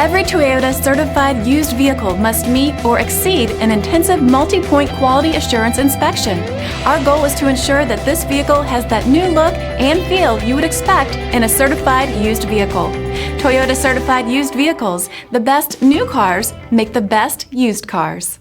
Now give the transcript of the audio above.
Every Toyota certified used vehicle must meet or exceed an intensive multi-point quality assurance inspection. Our goal is to ensure that this vehicle has that new look and feel you would expect in a certified used vehicle. Toyota certified used vehicles, the best new cars make the best used cars.